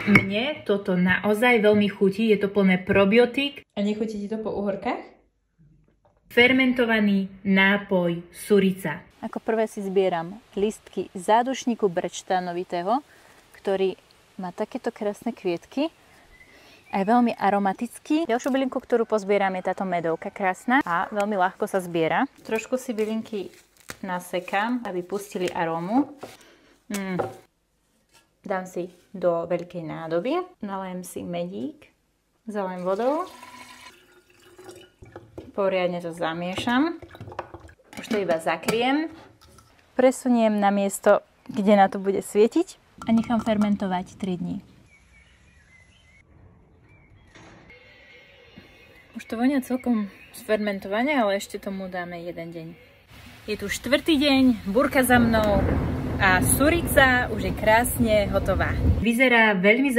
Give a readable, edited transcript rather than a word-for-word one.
Mne toto naozaj veľmi chutí, je to plné probiotík. A nechutí ti to po uhorkách? Fermentovaný nápoj Surica. Ako prvé si zbieram listky zádušníku brečtánovitého, ktorý má takéto krásne kvietky. A je veľmi aromatický. Ďalšiu bylinku, ktorú pozbieram, je táto medovka krásna a veľmi ľahko sa zbiera. Trošku si bylinky nasekám, aby pustili arómu. Dám si do veľkej nádoby, nalejem si medík, zalejem vodou, poriadne to zamiešam, už to iba zakriem, presuniem na miesto, kde na to bude svietiť a nechám fermentovať 3 dní. Už to vonia celkom z fermentovania, ale ešte tomu dáme 1 deň. Je tu 4. deň, búrka za mnou a Surica už je krásne hotová. Vyzerá veľmi